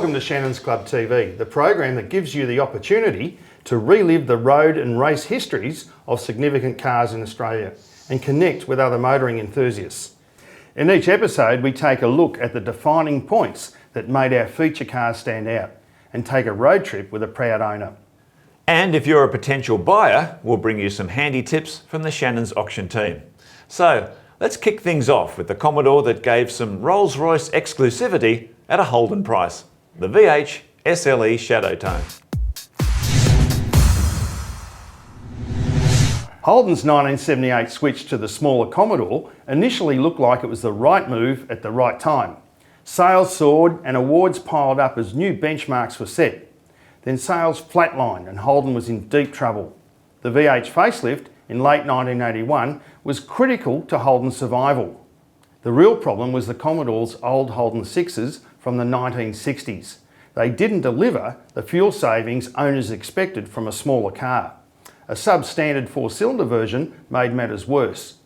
Welcome to Shannons Club TV, the program that gives you the opportunity to relive the road and race histories of significant cars in Australia and connect with other motoring enthusiasts. In each episode, we take a look at the defining points that made our feature cars stand out and take a road trip with a proud owner. And if you're a potential buyer, we'll bring you some handy tips from the Shannons auction team. So let's kick things off with the Commodore that gave some Rolls-Royce exclusivity at a Holden price, the VH SLE Shadow Tone. Holden's 1978 switch to the smaller Commodore initially looked like it was the right move at the right time. Sales soared and awards piled up as new benchmarks were set. Then sales flatlined and Holden was in deep trouble. The VH facelift in late 1981 was critical to Holden's survival. The real problem was the Commodore's old Holden 6s from the 1960s. They didn't deliver the fuel savings owners expected from a smaller car. A substandard four-cylinder version made matters worse.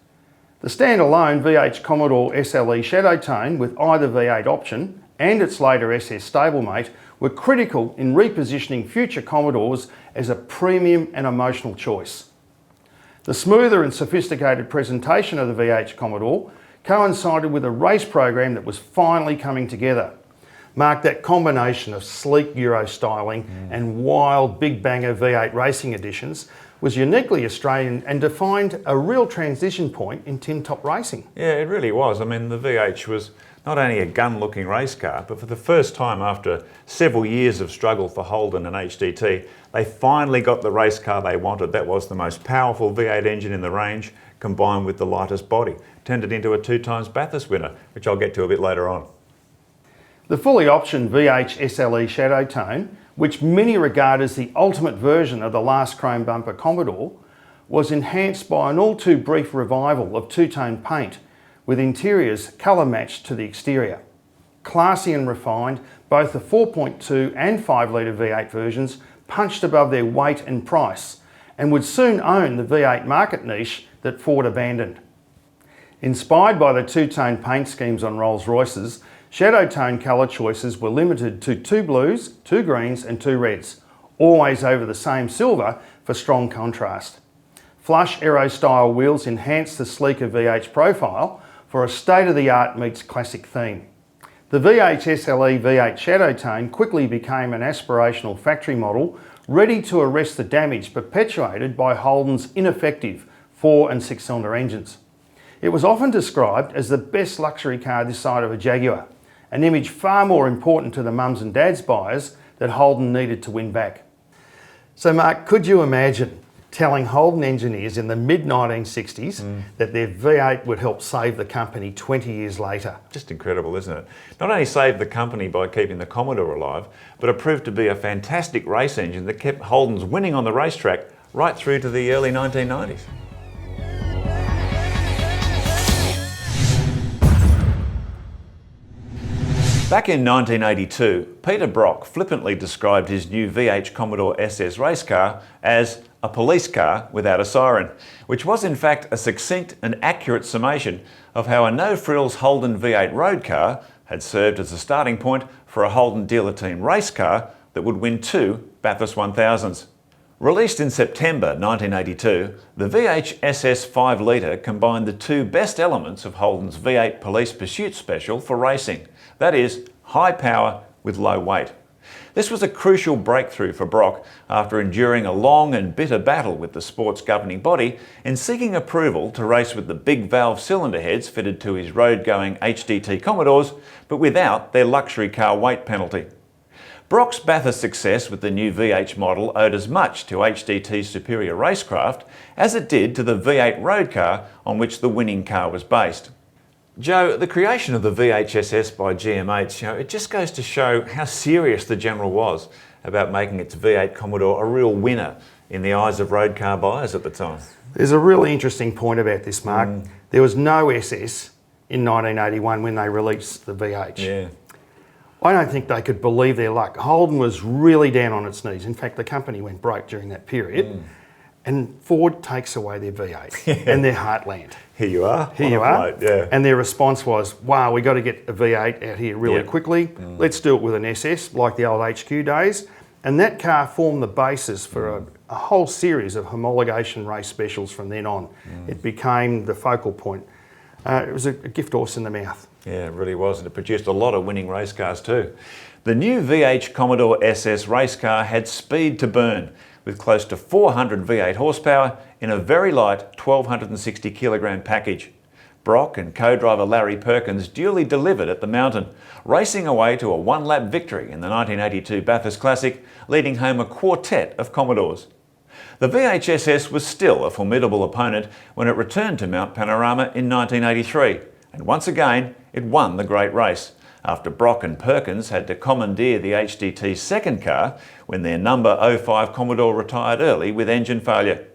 The standalone VH Commodore SLE Shadow Tone with either V8 option and its later SS stablemate were critical in repositioning future Commodores as a premium and emotional choice. The smoother and sophisticated presentation of the VH Commodore coincided with a race program that was finally coming together. Marked that combination of sleek Euro styling and wild big banger V8 racing editions was uniquely Australian and defined a real transition point in tin top racing. Yeah, it really was. I mean, the VH was not only a gun-looking race car, but for the first time after several years of struggle for Holden and HDT, they finally got the race car they wanted. That was the most powerful V8 engine in the range, combined with the lightest body. Turned it into a 2-times Bathurst winner, which I'll get to a bit later on. The fully optioned VH SLE Shadow Tone, which many regard as the ultimate version of the last chrome bumper Commodore, was enhanced by an all too brief revival of two-tone paint, with interiors colour matched to the exterior. Classy and refined, both the 4.2 and 5 litre V8 versions punched above their weight and price, and would soon own the V8 market niche that Ford abandoned. Inspired by the two-tone paint schemes on Rolls-Royces, Shadow Tone colour choices were limited to 2 blues, 2 greens and 2 reds, always over the same silver for strong contrast. Flush aero style wheels enhanced the sleeker VH profile for a state-of-the-art meets classic theme. The VH SLE V8 Shadow Tone quickly became an aspirational factory model ready to arrest the damage perpetuated by Holden's ineffective 4 and 6 cylinder engines. It was often described as the best luxury car this side of a Jaguar, an image far more important to the mums and dads buyers that Holden needed to win back. So Mark, could you imagine telling Holden engineers in the mid-1960s that their V8 would help save the company 20 years later? Just incredible, isn't it? Not only saved the company by keeping the Commodore alive, but it proved to be a fantastic race engine that kept Holden's winning on the racetrack right through to the early 1990s. Back in 1982, Peter Brock flippantly described his new VH Commodore SS race car as a police car without a siren, which was in fact a succinct and accurate summation of how a no-frills Holden V8 road car had served as a starting point for a Holden dealer team race car that would win 2 Bathurst 1000s. Released in September 1982, the VH SS 5 litre combined the 2 best elements of Holden's V8 Police Pursuit Special for racing. That is, high power with low weight. This was a crucial breakthrough for Brock after enduring a long and bitter battle with the sport's governing body and seeking approval to race with the big valve cylinder heads fitted to his road-going HDT Commodores, but without their luxury car weight penalty. Brock's Bathurst success with the new VH model owed as much to HDT's superior racecraft as it did to the V8 road car on which the winning car was based. Joe, the creation of the VHSS by GMH, it just goes to show how serious the General was about making its V8 Commodore a real winner in the eyes of road car buyers at the time. There's a really interesting point about this, Mark. There was no SS in 1981 when they released the VH. Yeah. I don't think they could believe their luck. Holden was really down on its knees. In fact, the company went broke during that period. and Ford takes away their V8 and their heartland. Here you are. Here you are. Yeah. And their response was, wow, we got to get a V8 out here really quickly. Let's do it with an SS, like the old HQ days. And that car formed the basis for a whole series of homologation race specials from then on. It became the focal point. It was a gift horse in the mouth. Yeah, it really was, and it produced a lot of winning race cars too. The new VH Commodore SS race car had speed to burn, with close to 400 V8 horsepower in a very light 1260 kilogram package. Brock and co-driver Larry Perkins duly delivered at the mountain, racing away to a one-lap victory in the 1982 Bathurst Classic, leading home a quartet of Commodores. The VHSS was still a formidable opponent when it returned to Mount Panorama in 1983, and once again it won the great race, after Brock and Perkins had to commandeer the HDT's second car when their number 05 Commodore retired early with engine failure.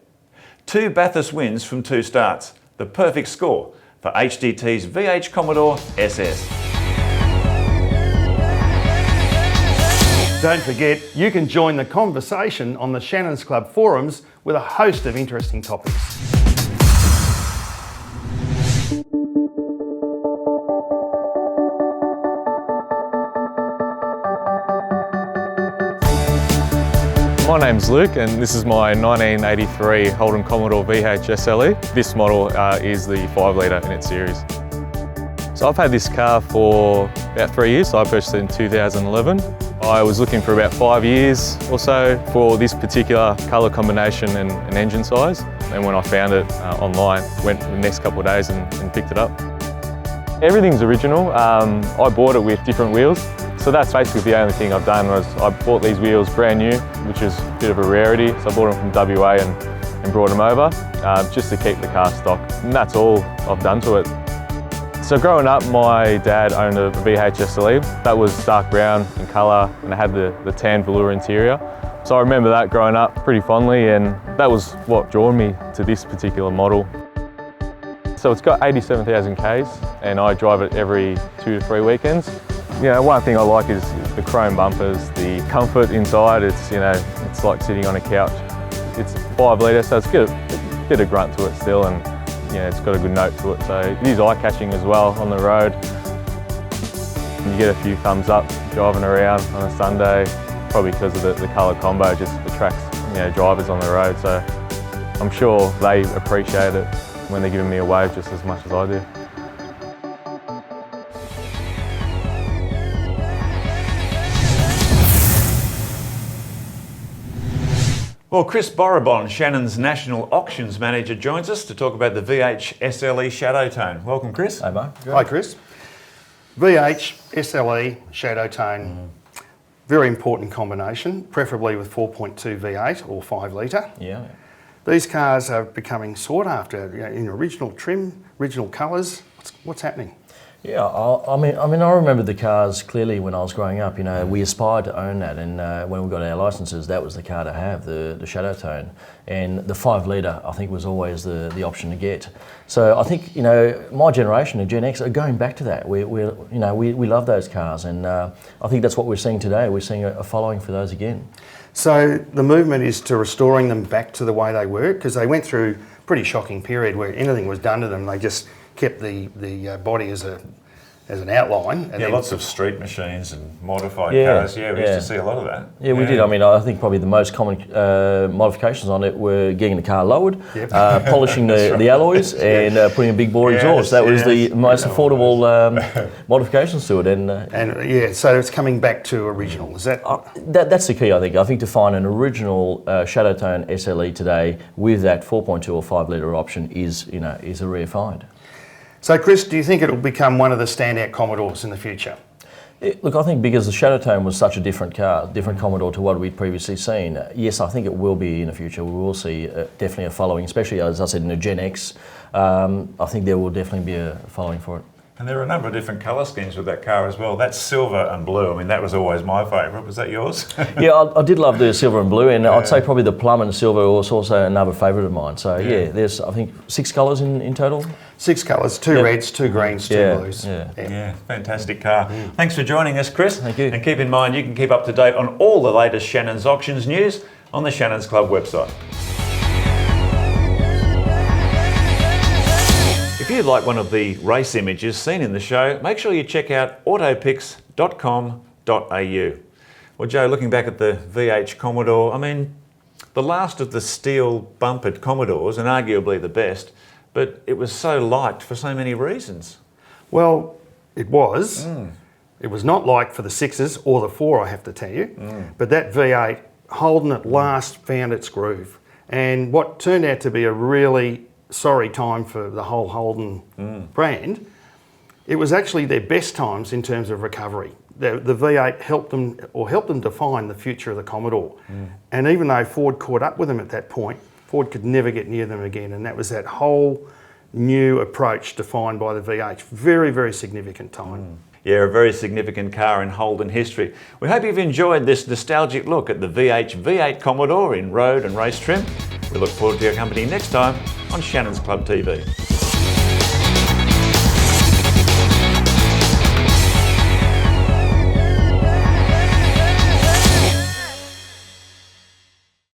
2 Bathurst wins from 2 starts, the perfect score for HDT's VH Commodore SS. Don't forget, you can join the conversation on the Shannons Club forums with a host of interesting topics. My name's Luke and this is my 1983 Holden Commodore VH SLE. This model is the 5 litre in its series. So I've had this car for about 3 years, so I purchased it in 2011. I was looking for about 5 years or so for this particular colour combination and engine size, and when I found it online, went the next couple of days and picked it up. Everything's original. I bought it with different wheels. So that's basically the only thing I've done. Was I bought these wheels brand new, which is a bit of a rarity. So I bought them from WA and brought them over just to keep the car stock. And that's all I've done to it. So growing up, my dad owned a VH SLE. That was dark brown in colour and it had the tan velour interior. So I remember that growing up pretty fondly, and that was what drew me to this particular model. So it's got 87,000 Ks and I drive it every 2 to 3 weekends. You know, one thing I like is the chrome bumpers, the comfort inside. It's, you know, it's like sitting on a couch. It's 5 litre, so it's got a bit of grunt to it still, and you know, it's got a good note to it. So it is eye-catching as well on the road. And you get a few thumbs up driving around on a Sunday, probably because of the colour combo just attracts, you know, drivers on the road. So I'm sure they appreciate it when they're giving me a wave just as much as I do. Well, Chris Barbon, Shannon's National Auctions Manager, joins us to talk about the VH SLE Shadow Tone. Welcome, Chris. Hey, Mark. Hi, Chris. VH SLE Shadow Tone, very important combination, preferably with 4.2 V8 or 5 litre. Yeah. These cars are becoming sought after, you know, in original trim, original colours. What's happening? Yeah, I mean, I remember the cars clearly when I was growing up. You know, we aspired to own that, and when we got our licences, that was the car to have, the Shadow Tone, and the 5 litre I think was always the option to get. So I think, you know, my generation, the Gen X, are going back to that. We love those cars, and I think that's what we're seeing today. We're seeing a following for those again. So the movement is to restoring them back to the way they were, because they went through a pretty shocking period where anything was done to them, they just kept the body as an outline. And yeah, then lots of street machines and modified Yeah, cars. Yeah, we used to see a lot of that. Yeah, we did. I mean, I think probably the most common modifications on it were getting the car lowered, Yep. polishing the alloys, and putting a big bore exhaust. That was the most affordable modifications to it. And yeah, so it's coming back to original. Is that? That's the key, I think. I think to find an original Shadow Tone SLE today with that 4.2 or 5 litre option is a rare find. So Chris, do you think it'll become one of the standout Commodores in the future? Look, I think because the Shadow Tone was such a different car, different Commodore to what we'd previously seen, yes, I think it will be in the future. We will see definitely a following, especially, as I said, in the Gen X. I think there will definitely be a following for it. And there are a number of different colour schemes with that car as well. That's silver and blue. I mean, that was always my favourite. Was that yours? Yeah, I did love the silver and blue, and I'd say probably the plum and silver was also another favourite of mine. So yeah, there's, I think, 6 colours in total. 6 colours, 2 reds, 2 greens, 2 blues. Yeah, fantastic car. Thanks for joining us, Chris. Thank you. And keep in mind, you can keep up to date on all the latest Shannon's auctions news on the Shannons Club website. If you'd like one of the race images seen in the show, make sure you check out autopics.com.au. Well, Joe, looking back at the VH Commodore, I mean, the last of the steel bumpered Commodores, and arguably the best, but it was so liked for so many reasons. Well, it was. It was not liked for the 6s or the 4, I have to tell you. But that V8, Holden at last found its groove. And what turned out to be a really sorry time for the whole Holden brand, it was actually their best times in terms of recovery. The V8 helped them define the future of the Commodore. And even though Ford caught up with them at that point, Ford could never get near them again. And that was that whole new approach defined by the V8. Very, very significant time. Yeah, a very significant car in Holden history. We hope you've enjoyed this nostalgic look at the VH V8 Commodore in road and race trim. We look forward to your company next time on Shannons Club TV.